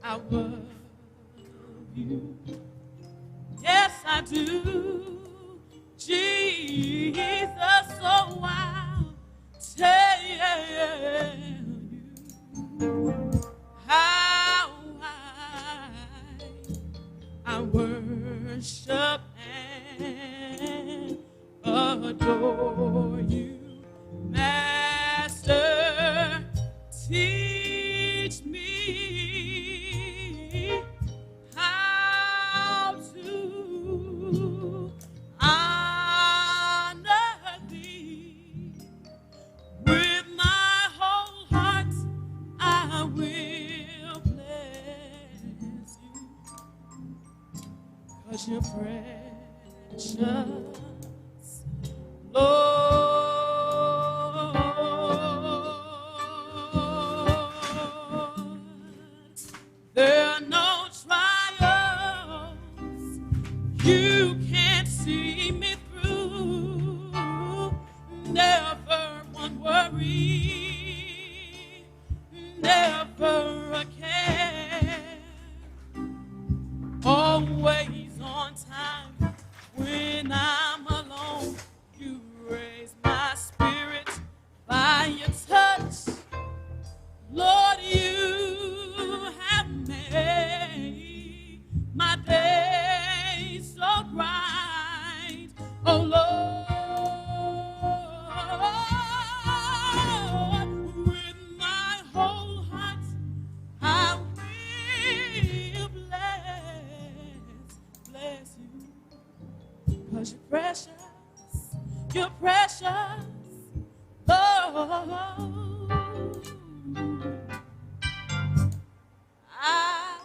I love you. Yes, I do. Jesus, so I'll tell you how I worship and adore you. Master, teach me how to honor thee. With my whole heart I will bless you, 'cause you're precious, Lord. There are no trials you can't see me through. Never one worry, never a care. Always on time when I'm alone. You raise my spirit by your touch. Lord, you have made my day so bright. Oh Lord, with my whole heart I will bless you, 'cause you're precious, Lord. I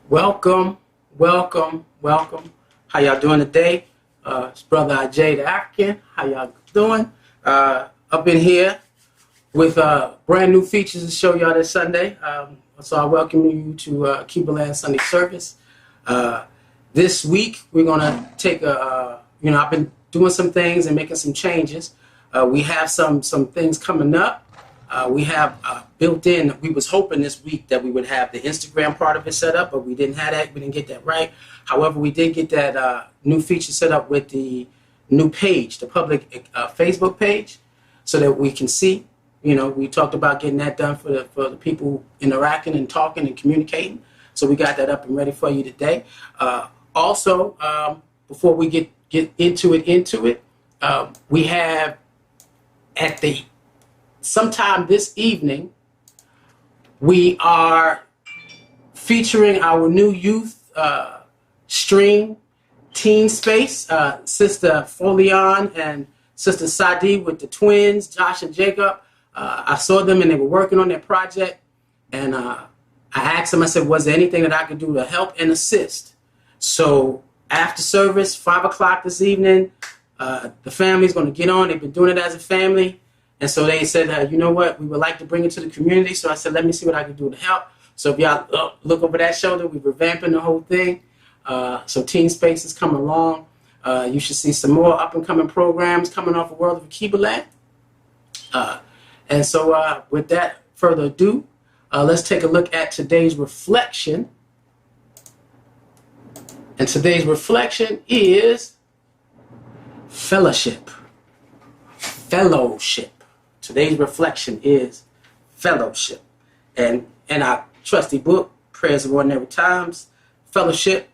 Welcome. How y'all doing today? It's Brother IJ the African. How y'all doing? Up in here with brand new features to show y'all this Sunday. So I welcome you to Cuba Land Sunday service. This week we're gonna take I've been doing some things and making some changes. We have some things coming up. We have built in, we was hoping this week that we would have the Instagram part of it set up, but we didn't have that. We didn't get that right. However, we did get that new feature set up with the new page, the public Facebook page, so that we can see. We talked about getting that done for the people interacting and talking and communicating. So we got that up and ready for you today. Also, before we get into it, we have sometime this evening, we are featuring our new youth stream, Teen Space, Sister Folion and Sister Sadi with the twins, Josh and Jacob. I saw them and they were working on their project, and I asked them, I said, was there anything that I could do to help and assist? So after service, 5 o'clock this evening, the family's going to get on. They've been doing it as a family. And so they said, you know what, we would like to bring it to the community. So I said, let me see what I can do to help. So if y'all look over that shoulder, we're revamping the whole thing. So Teen Space is coming along. You should see some more up-and-coming programs coming off of World of Akibaland. And so with that further ado, let's take a look at today's reflection. And today's reflection is fellowship. Fellowship. Today's reflection is fellowship. And in our trusty book, Prayers of Ordinary Times, fellowship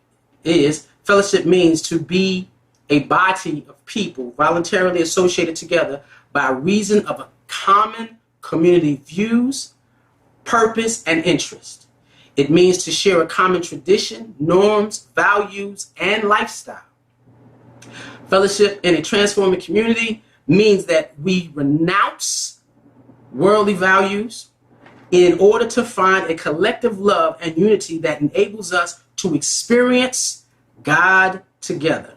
means to be a body of people voluntarily associated together by reason of a common community views, purpose, and interest. It means to share a common tradition, norms, values, and lifestyle. Fellowship in a transforming community means that we renounce worldly values in order to find a collective love and unity that enables us to experience God together.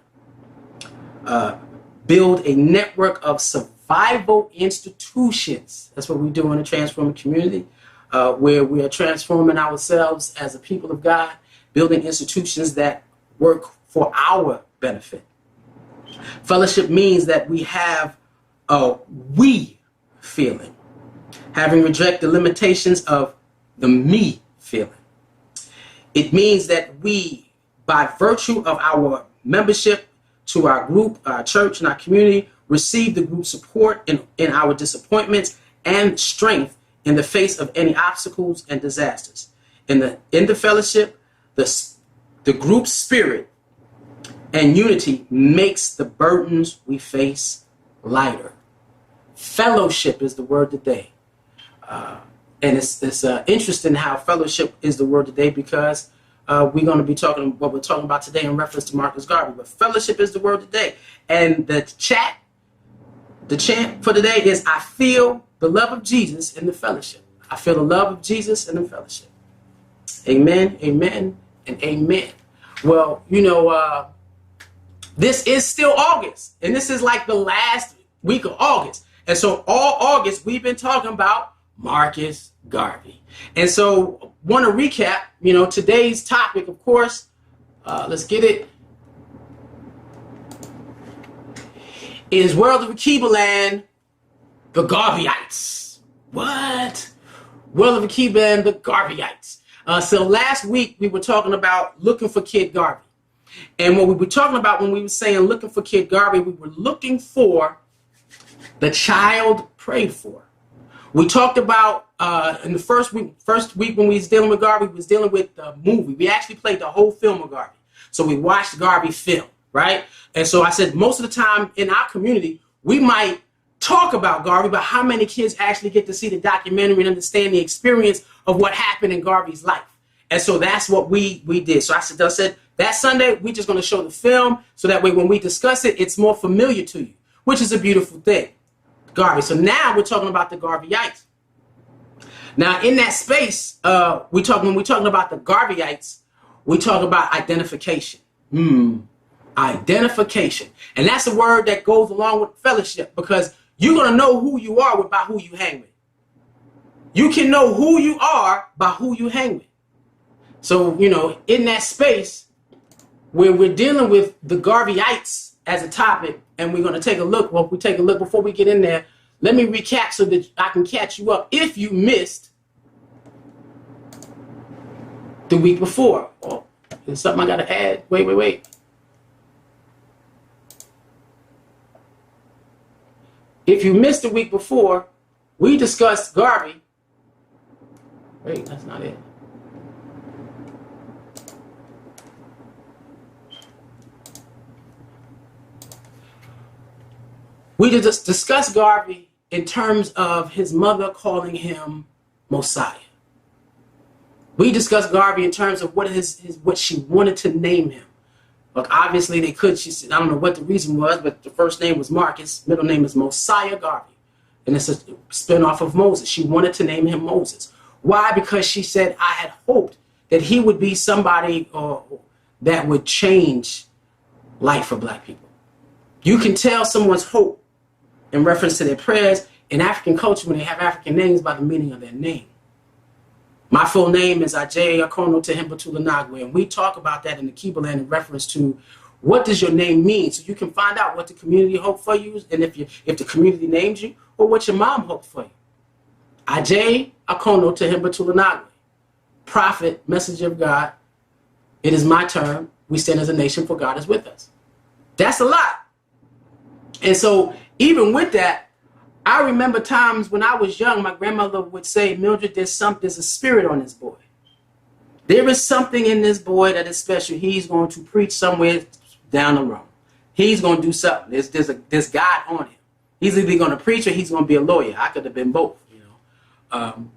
Build a network of survival institutions. That's what we do in a transforming community, where we are transforming ourselves as a people of God, building institutions that work for our benefit. Fellowship means that we have a we feeling, having rejected the limitations of the me feeling. It means that we, by virtue of our membership to our group, our church, and our community, receive the group support in our disappointments and strength in the face of any obstacles and disasters. In the fellowship, the group spirit and unity makes the burdens we face lighter. Fellowship is the word today. And it's interesting how fellowship is the word today, because we're going to be talking what we're talking about today in reference to Marcus Garvey. But fellowship is the word today. And the chant for today is, I feel the love of Jesus in the fellowship. I feel the love of Jesus in the fellowship. Amen, amen, and amen. Well, this is still August, and this is like the last week of August. And so all August, we've been talking about Marcus Garvey. And so want to recap, today's topic, of course, let's get it, is World of Akiba, the Garveyites. What? World of Akiba, the Garveyites. So last week, we were talking about looking for Kid Garvey. And what we were talking about when we were saying looking for Kid Garvey, we were looking for the child prayed for. We talked about in the first week when we was dealing with Garvey, we was dealing with the movie. We actually played the whole film of Garvey. So we watched Garvey film, right? And so I said most of the time in our community, we might talk about Garvey, but how many kids actually get to see the documentary and understand the experience of what happened in Garvey's life? And so that's what we did. So I said that Sunday, we're just going to show the film so that way when we discuss it, it's more familiar to you, which is a beautiful thing. Garvey. So now we're talking about the Garveyites. Now in that space, when we're talking about the Garveyites, we talk about identification. Identification. And that's a word that goes along with fellowship, because you're going to know who you are by who you hang with. You can know who you are by who you hang with. So, in that space where we're dealing with the Garveyites as a topic, and we're going to take a look. Well, we take a look before we get in there. Let me recap so that I can catch you up if you missed the week before. Oh, there's something I got to add. Wait. If you missed the week before, we discussed Garvey. Wait, that's not it. We just discussed Garvey in terms of his mother calling him Mosiah. We discussed Garvey in terms of what she wanted to name him. Look, obviously they could. She said, I don't know what the reason was, but the first name was Marcus, middle name is Mosiah Garvey, and it's a spinoff of Moses. She wanted to name him Moses. Why? Because she said, I had hoped that he would be somebody that would change life for black people. You can tell someone's hope in reference to their prayers in African culture when they have African names by the meaning of their name. My full name is Ajay Akono Tehimbatula Nagwe, and we talk about that in the Akiba in reference to what does your name mean, so you can find out what the community hoped for you, and if the community names you, or what your mom hoped for you. Ajay Akono Tehimbatula Nagwe, prophet, messenger of God. It is my term. We stand as a nation, for God is with us. That's a lot. And so even with that, I remember times when I was young, my grandmother would say, Mildred, there's a spirit on this boy. There is something in this boy that is special. He's going to preach somewhere down the road. he's going to do something. There's God on him. He's either going to preach or he's going to be a lawyer. I could have been both, you know.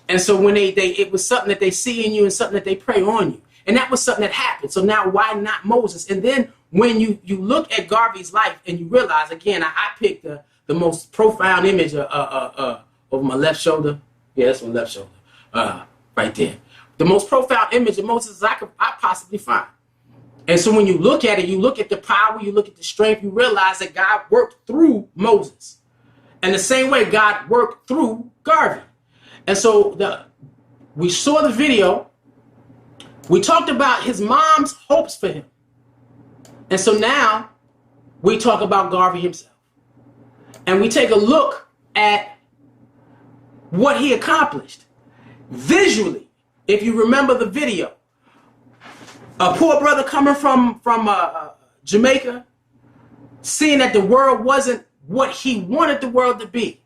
And so when it was something that they see in you and something that they pray on you. And that was something that happened. So now why not Moses? And then when you look at Garvey's life and you realize, again, I picked the most profound image over my left shoulder. Yeah, that's my left shoulder. Right there. The most profound image of Moses I possibly find. And so when you look at it, you look at the power, you look at the strength, you realize that God worked through Moses. And the same way God worked through Garvey. And so we saw the video. We talked about his mom's hopes for him. And so now we talk about Garvey himself. And we take a look at what he accomplished visually. If you remember the video, a poor brother coming from Jamaica, seeing that the world wasn't what he wanted the world to be.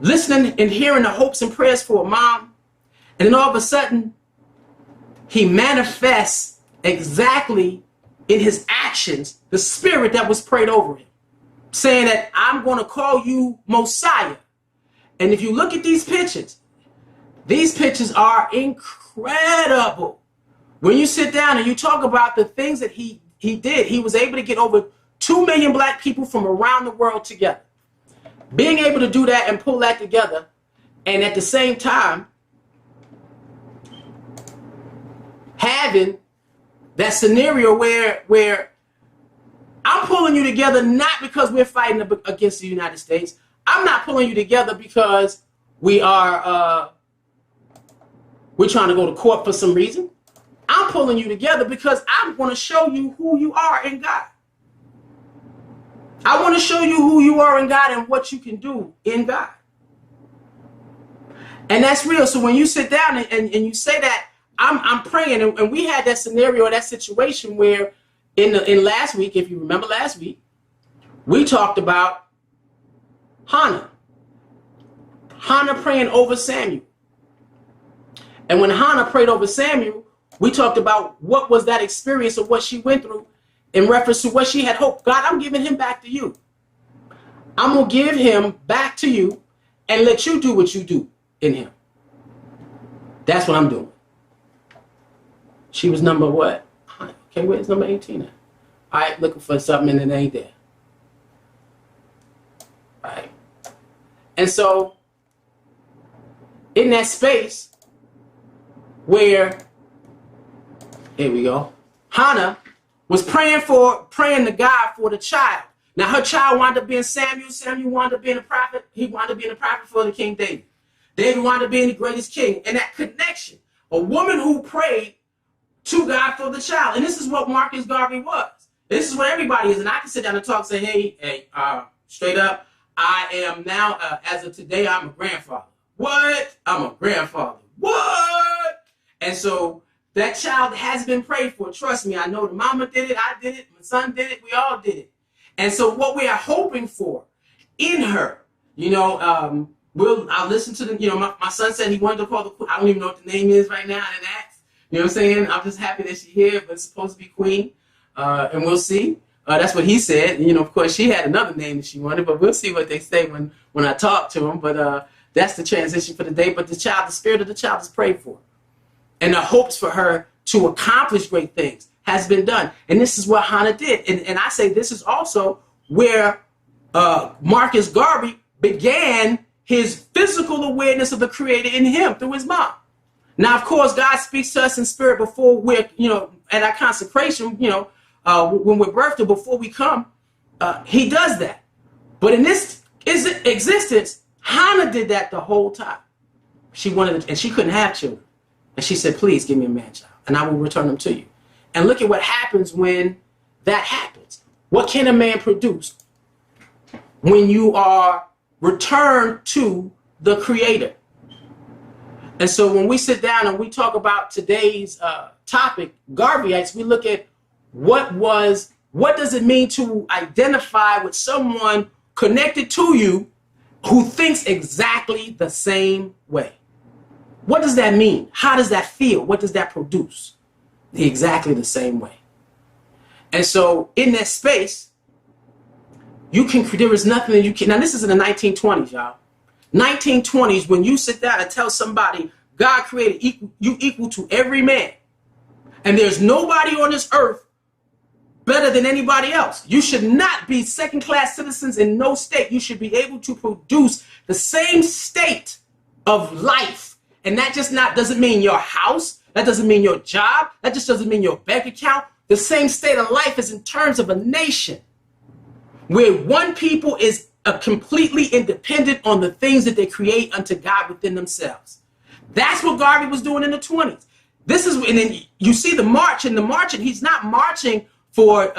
Listening and hearing the hopes and prayers for a mom. And then all of a sudden, he manifests exactly in his actions the spirit that was prayed over him, saying that I'm going to call you Mosiah. And if you look at these pictures are incredible. When you sit down and you talk about the things that he did, he was able to get over 2 million black people from around the world together. Being able to do that and pull that together, and at the same time, having that scenario where I'm pulling you together not because we're fighting against the United States. I'm not pulling you together because we're trying to go to court for some reason. I'm pulling you together because I want to show you who you are in God. I want to show you who you are in God and what you can do in God. And that's real. So when you sit down and you say that, I'm praying, and we had that scenario, that situation where in last week, if you remember last week, we talked about Hannah praying over Samuel. And when Hannah prayed over Samuel, we talked about what was that experience of what she went through in reference to what she had hoped. God, I'm giving him back to you. I'm going to give him back to you and let you do what you do in him. That's what I'm doing. She was number what? Okay, where's number 18 at? All right, looking for something and it ain't there. All right. And so, in that space where, here we go, Hannah was praying to God for the child. Now, her child wound up being Samuel. Samuel wound up being a prophet. He wound up being a prophet for the King David. David wound up being the greatest king. And that connection, a woman who prayed to God for the child. And this is what Marcus Garvey was. This is what everybody is. And I can sit down and talk and say, hey, straight up, I am now, as of today, I'm a grandfather. What? I'm a grandfather. What? And so that child has been prayed for. Trust me, I know the mama did it, I did it, my son did it, we all did it. And so what we are hoping for in her, I'll listen to my son said he wanted to call I don't even know what the name is right now, I didn't ask. You know what I'm saying? I'm just happy that she's here, but it's supposed to be Queen. And we'll see. That's what he said. Of course, she had another name that she wanted, but we'll see what they say when I talk to him. But that's the transition for the day. But the spirit of the child is prayed for. And the hopes for her to accomplish great things has been done. And this is what Hannah did. And I say this is also where Marcus Garvey began his physical awareness of the Creator in him through his mom. Now, of course, God speaks to us in spirit before we're, at our consecration, when we're birthed or before we come, he does that. But in this existence, Hannah did that the whole time. She wanted, and she couldn't have children. And she said, please give me a man-child, and I will return them to you. And look at what happens when that happens. What can a man produce when you are returned to the Creator? And so when we sit down and we talk about today's topic, Garveyites, we look at what does it mean to identify with someone connected to you who thinks exactly the same way. What does that mean? How does that feel? What does that produce? Exactly the same way. And so in that space, there is nothing that you can. Now, this is in the 1920s, y'all. 1920s, when you sit down and tell somebody God created you equal to every man, and there's nobody on this earth better than anybody else. You should not be second-class citizens in no state. You should be able to produce the same state of life. And that just doesn't mean your house. That doesn't mean your job. That just doesn't mean your bank account. The same state of life is in terms of a nation where one people is completely independent on the things that they create unto God within themselves. That's what Garvey was doing in the 20s. And then you see the march, and he's not marching for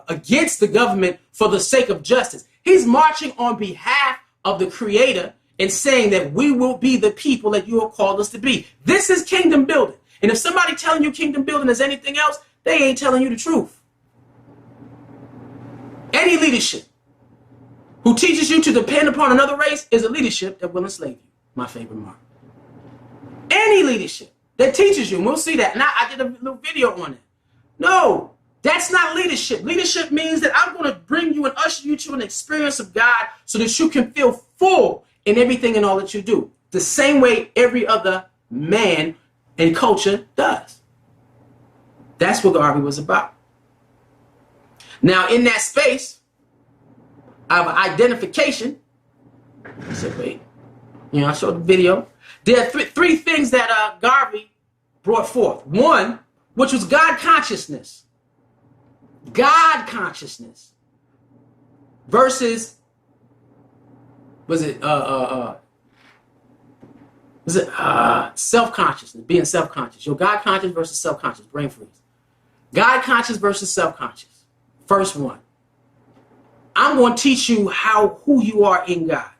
against the government for the sake of justice. He's marching on behalf of the Creator and saying that we will be the people that you have called us to be. This is kingdom building. And if somebody telling you kingdom building is anything else, they ain't telling you the truth. Any leadership who teaches you to depend upon another race is a leadership that will enslave you. My favorite mark. Any leadership that teaches you, and we'll see that. Now, I did a little video on it. No, that's not leadership. Leadership means that I'm going to bring you and usher you to an experience of God so that you can feel full in everything and all that you do. The same way every other man and culture does. That's what Garvey was about. Now, in that space of identification, I said, wait, I showed the video. There are three things that Garvey brought forth. One, which was God consciousness. God consciousness versus, self-consciousness, being self-conscious. Your God conscious versus self-conscious, brain freeze. God conscious versus self-conscious. First one. I'm going to teach you who you are in God.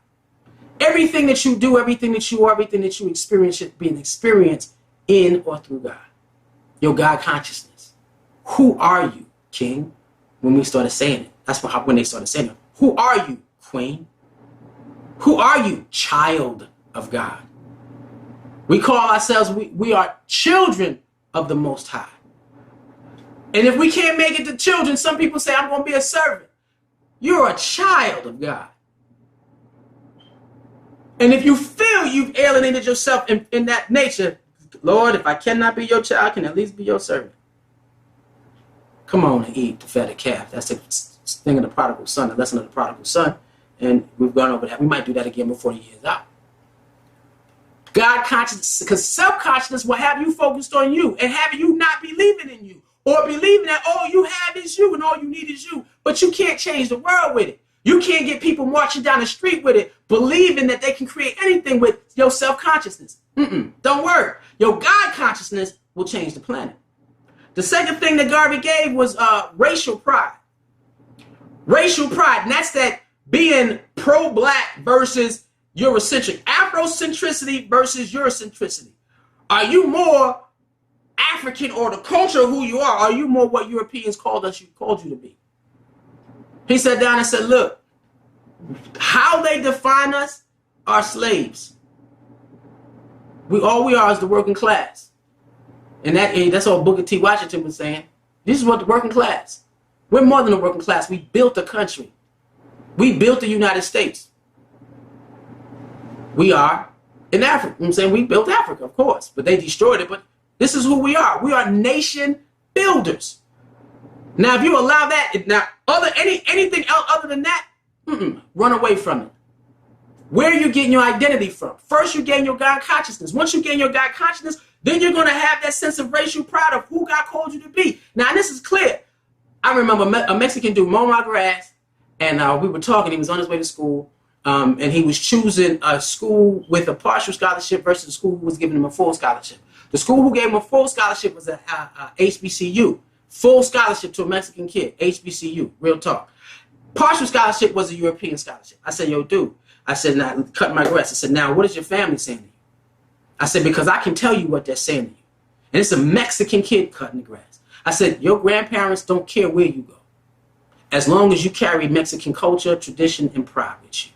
Everything that you do, everything that you are, everything that you experience should be an experience in or through God. Your God consciousness. Who are you, King? When we started saying it. That's when they started saying it. Who are you, Queen? Who are you, child of God? We call ourselves, we are children of the Most High. And if we can't make it to children, some people say, I'm going to be a servant. You're a child of God. And if you feel you've alienated yourself in that nature, Lord, if I cannot be your child, I can at least be your servant. Come on and eat the fatted calf. That's the thing of the prodigal son, the lesson of the prodigal son. And we've gone over that. We might do that again before the year's out. God consciousness, because self-consciousness will have you focused on you and have you not believing in you or believing that all you have is you and all you need is you, but you can't change the world with it. You can't get people marching down the street with it, believing that they can create anything with your self-consciousness. Don't worry. Your God consciousness will change the planet. The second thing that Garvey gave was racial pride. Racial pride, and that's that being pro-black versus Eurocentric. Afrocentricity versus Eurocentricity. Are you more African or the culture of who you are? Are you more what Europeans called you to be? He sat down and said, look, how they define us are slaves. All we are is the working class. And that's what Booker T. Washington was saying. This is what the working class. We're more than a working class. We built a country. We built the United States. We are in Africa. I'm saying we built Africa, of course, but they destroyed it. But this is who we are. We are nation builders. Now, if you allow that, anything else other than that, run away from it. Where are you getting your identity from? First, you gain your God consciousness. Once you gain your God consciousness, then you're going to have that sense of racial pride of who God called you to be. Now, this is clear. I remember a Mexican dude mowing my grass, and we were talking. He was on his way to school, and he was choosing a school with a partial scholarship versus the school who was giving him a full scholarship. The school who gave him a full scholarship was a HBCU. Full scholarship to a Mexican kid, HBCU, real talk. Partial scholarship was a European scholarship. I said, yo, dude. I said, now, cut my grass. I said, now, what is your family saying to you? I said, because I can tell you what they're saying to you. And it's a Mexican kid cutting the grass. I said, your grandparents don't care where you go. As long as you carry Mexican culture, tradition, and pride with you.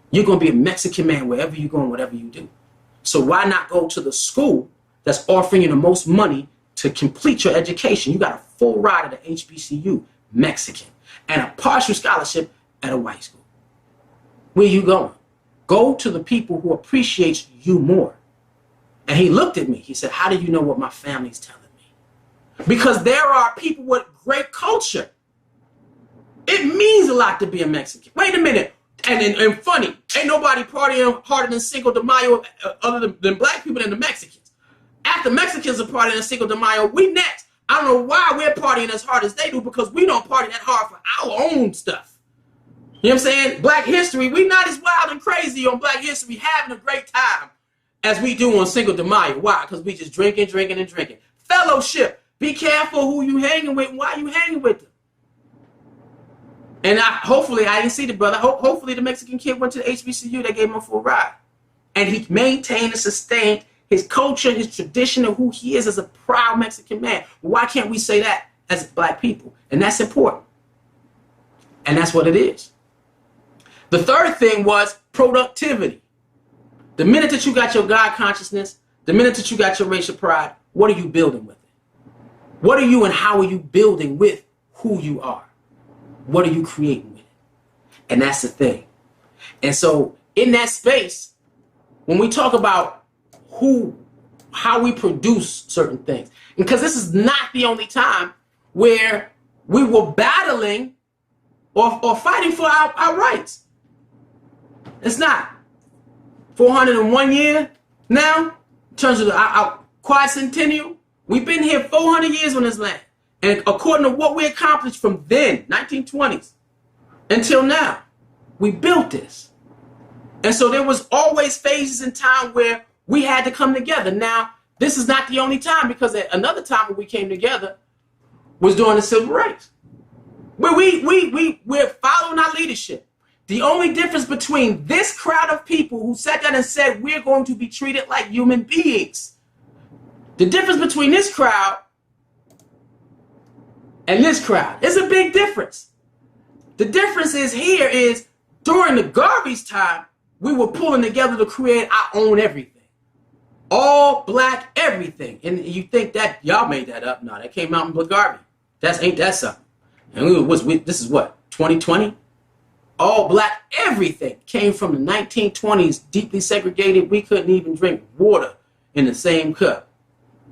You're going to be a Mexican man wherever you go and whatever you do. So why not go to the school that's offering you the most money to complete your education, you got a full ride at a HBCU, Mexican, and a partial scholarship at a white school. Where you going? Go to the people who appreciate you more. And he looked at me. He said, how do you know what my family's telling me? Because there are people with great culture. It means a lot to be a Mexican. Wait a minute. And funny, ain't nobody partying harder than Cinco de Mayo other than black people than the Mexicans. After Mexicans are partying Cinco de Mayo, we next. I don't know why we're partying as hard as they do, because we don't party that hard for our own stuff. You know what I'm saying? Black history, we not as wild and crazy on Black history having a great time as we do on Cinco de Mayo. Why? Because we just drinking. Fellowship. Be careful who you hanging with and why you hanging with them. And hopefully, I didn't see the brother. Hopefully, the Mexican kid went to the HBCU. They gave him a full ride. And he maintained and sustained his culture, his tradition of who he is as a proud Mexican man. Why can't we say that as black people? And that's important. And that's what it is. The third thing was productivity. The minute that you got your God consciousness, the minute that you got your racial pride, what are you building with it? What are you and how are you building with who you are? What are you creating with it? And that's the thing. And so in that space, when we talk about how we produce certain things, because this is not the only time where we were battling or fighting for our rights. It's not. 401 year now, in terms of our quadcentennial, we've been here 400 years on this land. And according to what we accomplished from then, 1920s, until now, we built this. And so there was always phases in time where we had to come together. Now, this is not the only time, because at another time when we came together was during the Civil Rights, where we're following our leadership. The only difference between this crowd of people who sat down and said we're going to be treated like human beings, the difference between this crowd and this crowd is a big difference. The difference is here is during the Garvey's time, we were pulling together to create our own everything. All black everything. And you think that y'all made that up? No, that came out in Garvey. Ain't that something? And this is what, 2020? All black everything came from the 1920s, deeply segregated. We couldn't even drink water in the same cup.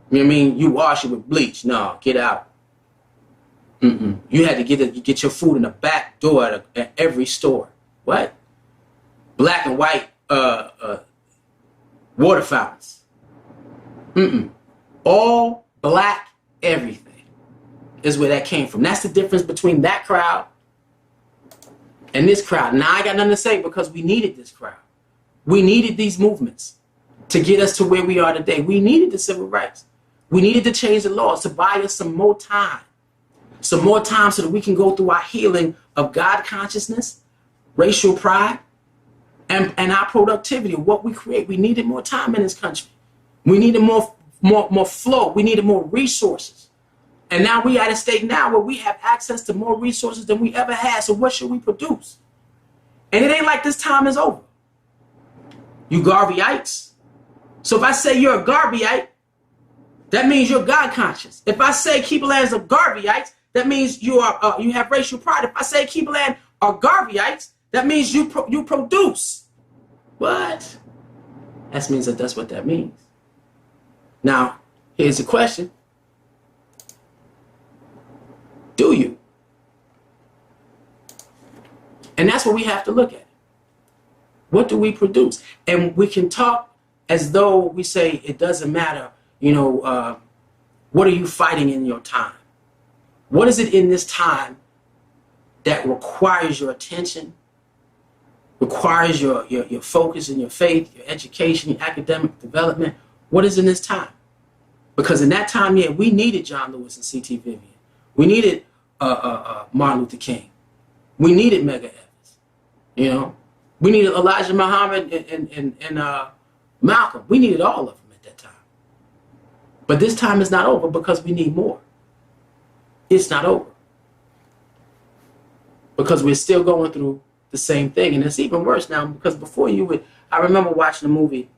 You know what I mean? You wash it with bleach. No, get out. You had to get your food in the back door at every store. What? Black and white water fountains. All black everything is where that came from. That's the difference between that crowd and this crowd. Now, I got nothing to say, because we needed this crowd. We needed these movements to get us to where we are today. We needed the civil rights. We needed to change the laws to buy us some more time. Some more time so that we can go through our healing of God consciousness, racial pride, and our productivity, what we create. We needed more time in this country. We needed more flow. We needed more resources. And now we at a state now where we have access to more resources than we ever had. So what should we produce? And it ain't like this time is over. You Garveyites. So if I say you're a Garveyite, that means you're God conscious. If I say Keeperlands are Garveyites, that means you have racial pride. If I say Keeperland are Garveyites, that means you produce. What? That means that's what that means. Now, here's the question. Do you? And that's what we have to look at. What do we produce? And we can talk as though we say it doesn't matter, what are you fighting in your time? What is it in this time that requires your attention, requires your focus and your faith, your education, your academic development? What is in this time? Because in that time, we needed John Lewis and C.T. Vivian. We needed Martin Luther King. We needed Medgar Evers. We needed Elijah Muhammad and Malcolm. We needed all of them at that time. But this time is not over, because we need more. It's not over. Because we're still going through the same thing. And it's even worse now, because before I remember watching a movie,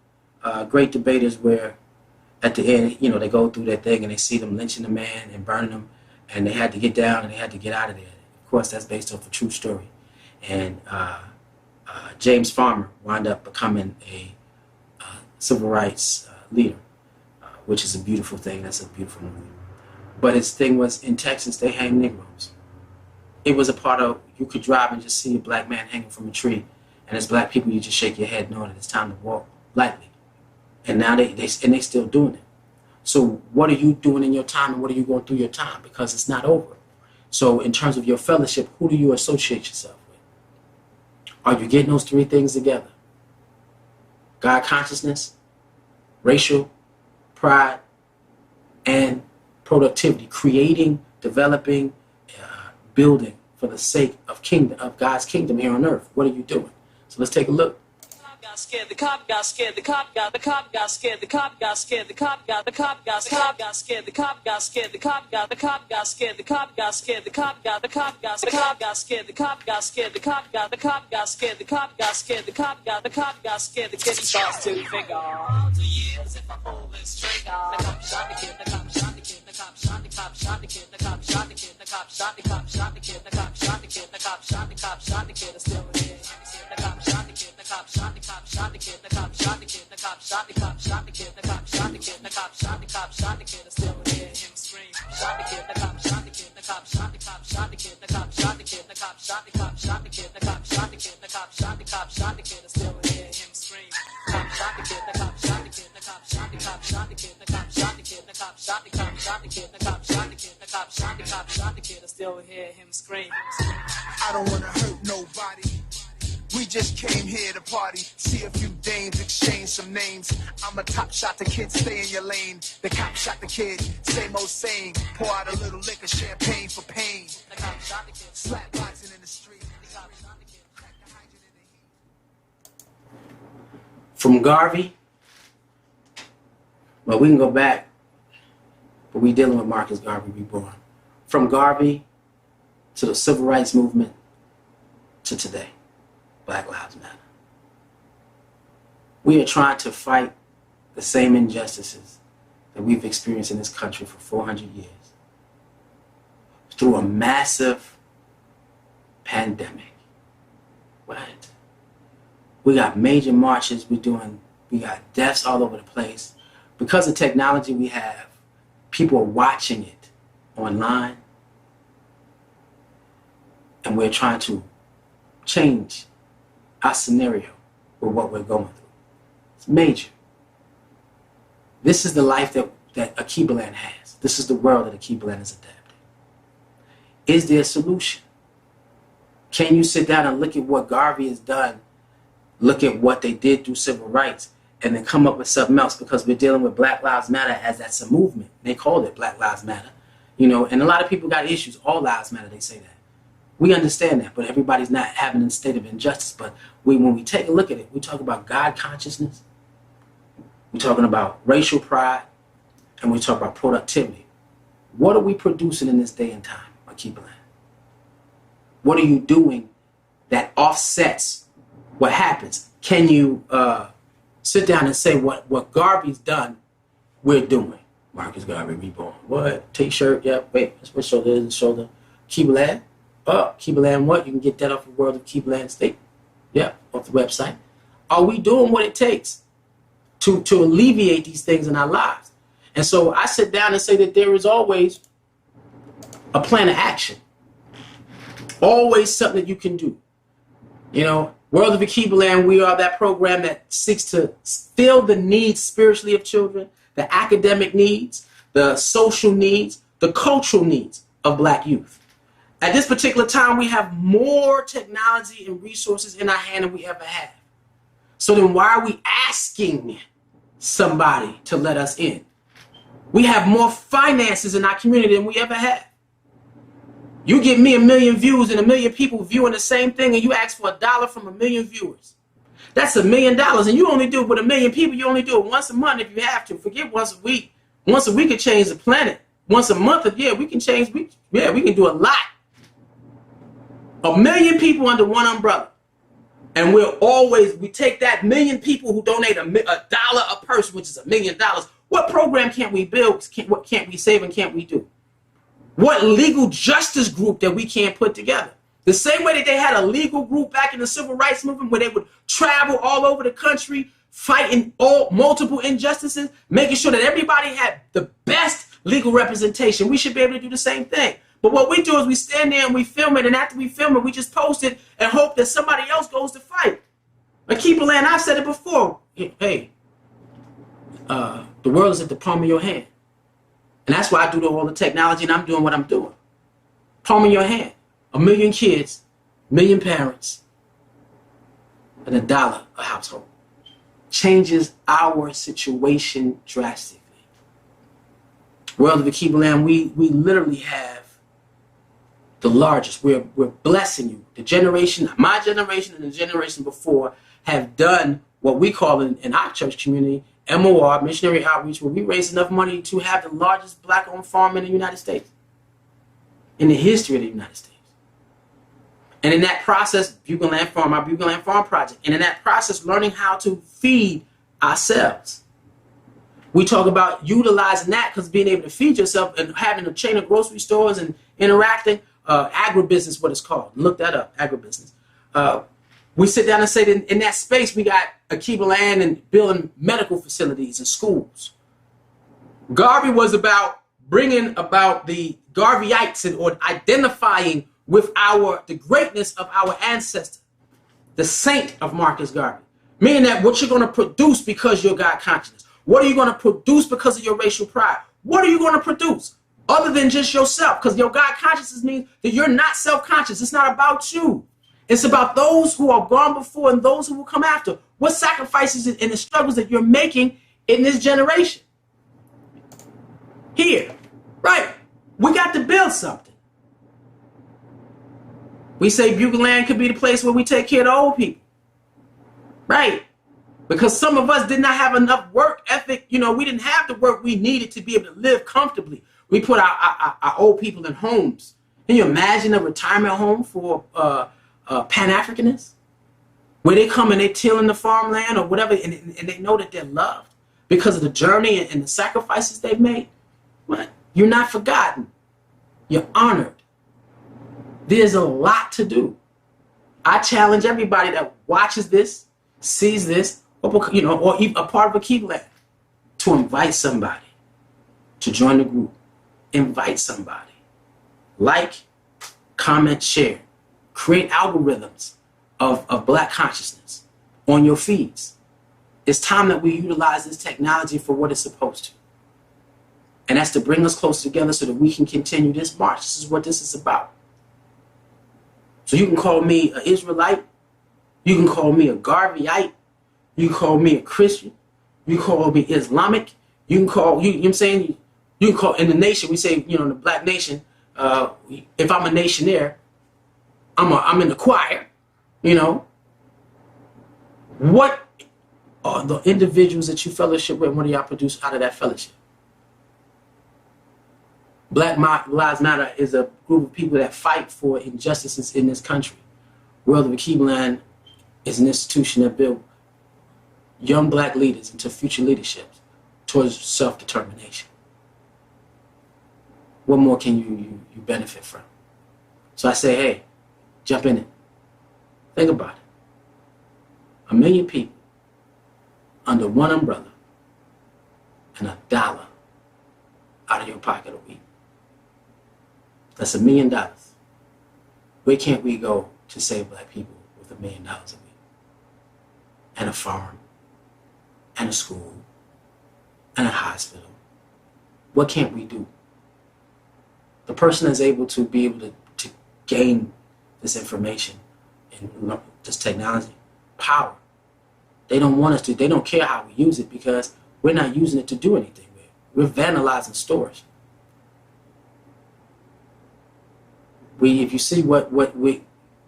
Great Debaters, where at the end, you know, they go through that thing and they see them lynching the man and burning him, and they had to get down and they had to get out of there. Of course, that's based off a true story. And James Farmer wound up becoming a civil rights leader, which is a beautiful thing. That's a beautiful movie. But his thing was, in Texas, they hang Negroes. It was a part of, you could drive and just see a black man hanging from a tree, and as black people, you just shake your head knowing that it's time to walk lightly. And now they still doing it. So what are you doing in your time, and what are you going through your time? Because it's not over. So in terms of your fellowship, who do you associate yourself with? Are you getting those three things together? God consciousness, racial pride, and productivity. Creating, developing, building for the sake of God's kingdom here on earth. What are you doing? So let's take a look. Scared, the cop got scared, the cop got scared, the cop got scared, the cop got scared, the cop got scared, the cop got scared, the cop got scared, the cop got scared, the cop got scared, the cop got scared, the cop got scared, the cop got scared, the kid starts to figure. 2 years if I pull this trigger. The cop shot the kid, the cop shot the kid, the cop shot the cop shot the kid, the cop shot the kid, the cop shot the cop shot the kid, the cop shot the kid, the cop shot the cop shot the kid, still here. The cop shot the kid, the cop shot the cop shot the kid, the cop shot the kid, the cop shot the cop shot the kid, the cop shot the kid, the cop shot the cop shot the kid, still hear him scream. Shot the kid, the cop shot the kid, the cop shot the cop shot the kid, the cop shot the kid, the cop shot the cop shot the kid, the cop shot the kid, the cop shot the cop shot the kid, still hear him scream. Cop shot the kid, the cop shot the kid, the cop shot the cop shot the kid, the cop shot the kid, the cop shot the cop shot the kid, the cop shot the kid, the cop shot the cop shot the kid, still hear him scream. I don't wanna hurt nobody. We just came here to party, see a few dames, exchange some names. I'm a top shot, the kid, stay in your lane. The cop shot the kid, same old saying. Pour out a little liquor, champagne for pain. The cop shot the kid, slap boxing in the street. The cop shot the kid, crack the hydrant in the heat. From Garvey, well, we can go back, but we're dealing with Marcus Garvey reborn. From Garvey to the civil rights movement to today. Black Lives Matter. We are trying to fight the same injustices that we've experienced in this country for 400 years through a massive pandemic. What? We got major marches, we got deaths all over the place. Because of technology we have, people are watching it online, and we're trying to change our scenario with what we're going through. It's major. This is the life that Akibaland has. This is the world that Akibaland has adapted. Is there a solution? Can you sit down and look at what Garvey has done, look at what they did through civil rights, and then come up with something else? Because we're dealing with Black Lives Matter as that's a movement. They call it Black Lives Matter. You know, and a lot of people got issues. All lives matter, they say that. We understand that, but everybody's not having a state of injustice. But when we take a look at it, we talk about God consciousness, we're talking about racial pride, and we talk about productivity. What are we producing in this day and time, Akibaland? What are you doing that offsets what happens? Can you sit down and say what Garvey's done, we're doing? Marcus Garvey reborn. What? T-shirt, yeah, wait, what shoulder is the shoulder? Akibaland? Oh, Akibaland what? You can get that off the World of Akibaland State. Yeah, off the website. Are we doing what it takes to alleviate these things in our lives? And so I sit down and say that there is always a plan of action. Always something that you can do. You know, World of Akibaland, we are that program that seeks to fill the needs spiritually of children, the academic needs, the social needs, the cultural needs of Black youth. At this particular time, we have more technology and resources in our hand than we ever have. So then why are we asking somebody to let us in? We have more finances in our community than we ever have. You give me 1 million views and 1 million people viewing the same thing, and you ask for $1 from 1 million viewers. That's $1 million, and you only do it with 1 million people. You only do it once a month if you have to. Forget once a week. Once a week can change the planet. Once a month, yeah, we can change. We can do a lot. 1 million people under one umbrella. And we take that 1 million people who donate $1 a person, which is $1 million. What program can't we build? What can't we save and can't we do? What legal justice group that we can't put together? The same way that they had a legal group back in the civil rights movement where they would travel all over the country fighting all multiple injustices, making sure that everybody had the best legal representation. We should be able to do the same thing. But what we do is we stand there and we film it, and after we film it, we just post it and hope that somebody else goes to fight. Like Keep It Land, I've said it before. Hey, the world is at the palm of your hand. And that's why I do all the technology and I'm doing what I'm doing. Palm of your hand. 1 million kids, 1 million parents, and $1 a household. Changes our situation drastically. World of the Keep It Land, we literally have the largest. We're blessing you. The generation, my generation and the generation before have done what we call in our church community, MOR, missionary outreach, where we raise enough money to have the largest black-owned farm in the United States, in the history of the United States. And in that process, Bugle Land Farm, our Bugle Land Farm project, and in that process, learning how to feed ourselves. We talk about utilizing that because being able to feed yourself and having a chain of grocery stores and interacting, agribusiness, what it's called. Look that up, agribusiness. We sit down and say that in that space, we got a Keep It Land and building medical facilities and schools. Garvey was about bringing about the Garveyites or identifying with the greatness of our ancestor, the saint of Marcus Garvey. Meaning that what you're going to produce because you're God consciousness. What are you going to produce because of your racial pride? What are you going to produce other than just yourself? Because your God consciousness means that you're not self-conscious. It's not about you. It's about those who are gone before and those who will come after. What sacrifices and the struggles that you're making in this generation. Here, right? We got to build something. We say Bugle Land could be the place where we take care of the old people. Right? Because some of us did not have enough work ethic. You know, we didn't have the work we needed to be able to live comfortably. We put our old people in homes. Can you imagine a retirement home for Pan-Africanists? Where they come and they tilling the farmland or whatever, and they know that they're loved because of the journey and the sacrifices they've made. What? You're not forgotten. You're honored. There's a lot to do. I challenge everybody that watches this, sees this, or even a part of a Keep It Land, to invite somebody to join the group. Invite somebody. Like, comment, share. Create algorithms of black consciousness on your feeds. It's time that we utilize this technology for what it's supposed to. And that's to bring us close together so that we can continue this march. This is what this is about. So you can call me an Israelite. You can call me a Garveyite. You can call me a Christian. You can call me Islamic. You can call, you know what I'm saying? You can call, in the nation, we say, in the black nation, if I'm a nationaire, I'm in the choir, What are the individuals that you fellowship with, and what do y'all produce out of that fellowship? Black Lives Matter is a group of people that fight for injustices in this country. World of the Keep It Land is an institution that built young black leaders into future leadership towards self-determination. What more can you benefit from? So I say, hey, jump in it. Think about it. 1 million people under one umbrella and $1 out of your pocket a week. That's $1 million. Where can't we go to save black people with $1 million a week? And a farm, and a school, and a hospital. What can't we do? The person is able to be able to gain this information and this technology, power. They don't want us to, they don't care how we use it because we're not using it to do anything with it. We're vandalizing stores. If you see the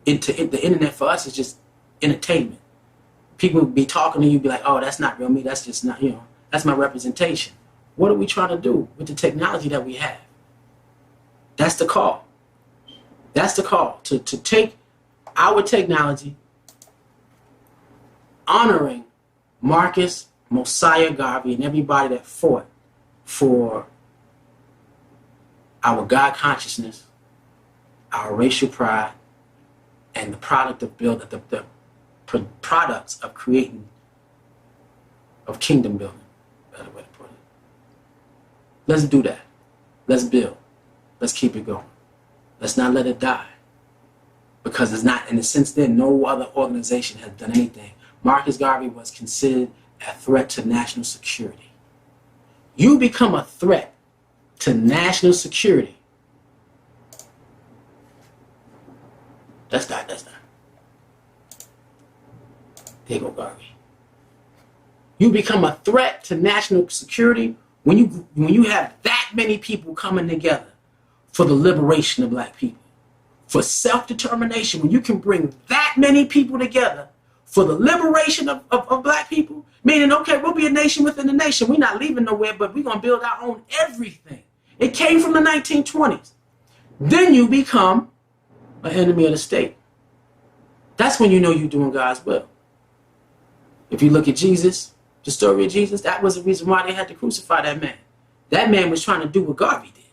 internet for us is just entertainment. People be talking to you, be like, oh, that's not real me, that's just not, that's my representation. What are we trying to do with the technology that we have? That's the call. That's the call, to take our technology, honoring Marcus Mosiah Garvey and everybody that fought for our God consciousness, our racial pride, and the product of the products of creating, of kingdom building. Better way to put it. Let's do that. Let's build. Let's keep it going. Let's not let it die. Because it's not, and since then, no other organization has done anything. Marcus Garvey was considered a threat to national security. You become a threat to national security. That's not. There you go, Garvey. You become a threat to national security when you have that many people coming together for the liberation of black people, for self-determination. When you can bring that many people together for the liberation of black people, meaning, okay, we'll be a nation within a nation. We're not leaving nowhere, but we're going to build our own everything. It came from the 1920s. Then you become an enemy of the state. That's when you know you're doing God's will. If you look at Jesus, the story of Jesus, that was the reason why they had to crucify that man. That man was trying to do what Garvey did.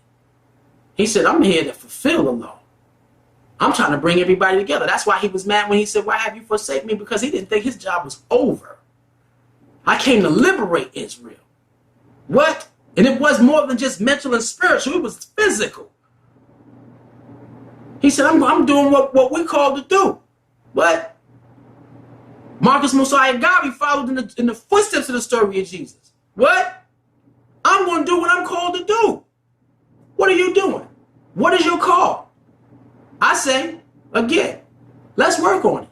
He said, I'm here to fulfill the law. I'm trying to bring everybody together. That's why he was mad when he said, why have you forsaken me? Because he didn't think his job was over. I came to liberate Israel. What? And it was more than just mental and spiritual. It was physical. He said, I'm doing what we called to do. What? Marcus Mosiah Garvey followed in the footsteps of the story of Jesus. What? I'm going to do what I'm called to do. What are you doing? What is your call? I say, again, let's work on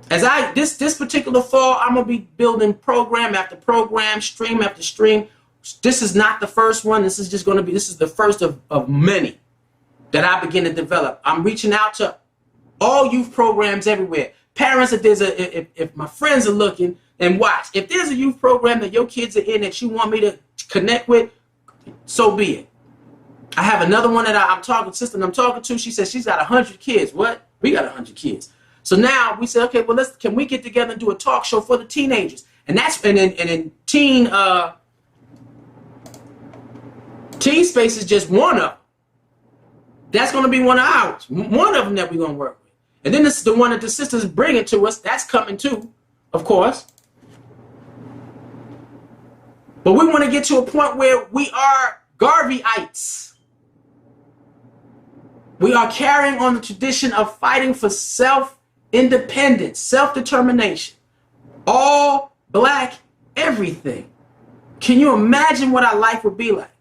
it. This particular fall, I'm going to be building program after program, stream after stream. This is not the first one. This is the first of many that I begin to develop. I'm reaching out to all youth programs everywhere. Parents, if my friends are looking, and watch. If there's a youth program that your kids are in that you want me to connect with, so be it. I have another one that I'm talking to. She says she's got 100 kids. What? We got 100 kids. So now we said, okay, well, can we get together and do a talk show for the teenagers? And then teen space is just one of them. That's going to be one of ours. One of them that we're going to work with. And then this is the one that the sisters bring it to us. That's coming too, of course. But we want to get to a point where we are Garveyites. We are carrying on the tradition of fighting for self-independence, self-determination. All black everything. Can you imagine what our life would be like?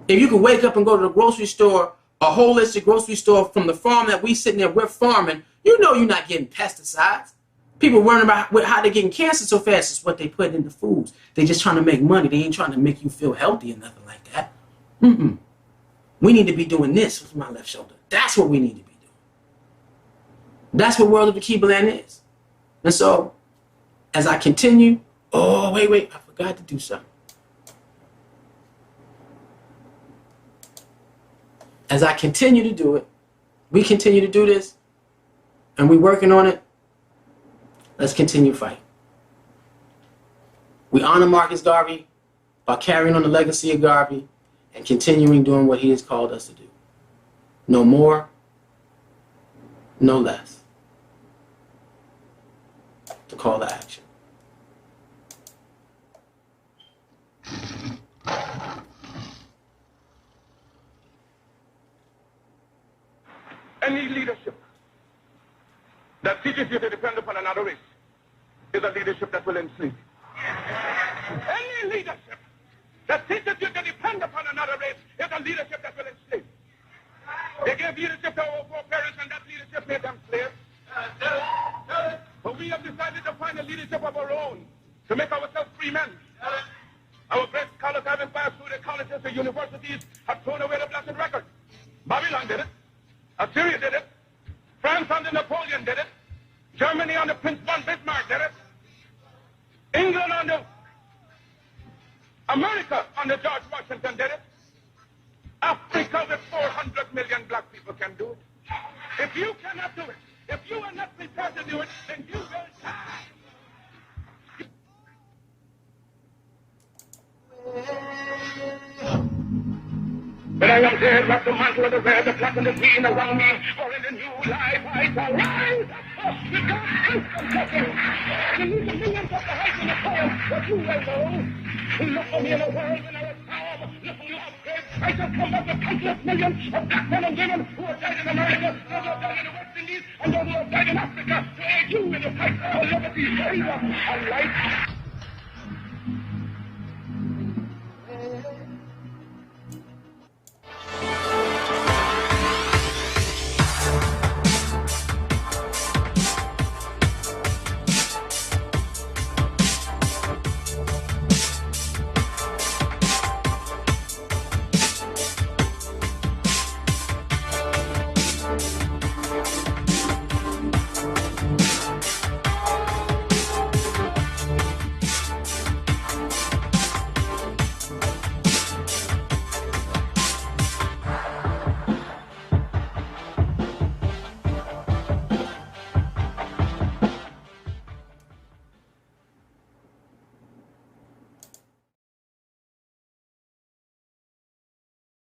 If you could wake up and go to the grocery store, a holistic grocery store from the farm that we sitting there, we're farming, you know you're not getting pesticides. People worrying about how they're getting cancer so fast is what they put in the foods. They're just trying to make money. They ain't trying to make you feel healthy or nothing like that. We need to be doing this with my left shoulder. That's what we need to be doing. That's what World of the Keebaland is. And so, as I continue, wait, I forgot to do something. As I continue to do it, we continue to do this, and we're working on it, let's continue fighting. We honor Marcus Garvey by carrying on the legacy of Garvey and continuing doing what he has called us to do. No more, no less. The call to action. Any leadership that teaches you to depend upon another race is a leadership that will enslave you. Any leadership that teaches you to depend upon another race is a leadership that will enslave you. They gave leadership to our foreparents, and that leadership made them slaves. But we have decided to find a leadership of our own to make ourselves free men. Our great scholars have passed through the colleges, the universities, have thrown away the blessed record. Babylon did it. Assyria did it. France under Napoleon did it. Germany under Prince von Bismarck did it. England under America under George Washington did it. Africa with 400 million black people can do it. If you cannot do it, if you are not prepared to do it, then you will die. the mantle of the red, the black, and the green around me. For in the new life I shall rise up with God's blessing. The millions of the heights and the power, but you will know. Look for me in a world when I was power. Look for you out great. I just come back with countless millions of black men and women who have died in America, those who have died in the West Indies, and those who have died in Africa to aid you in the fight for liberty, freedom, and life.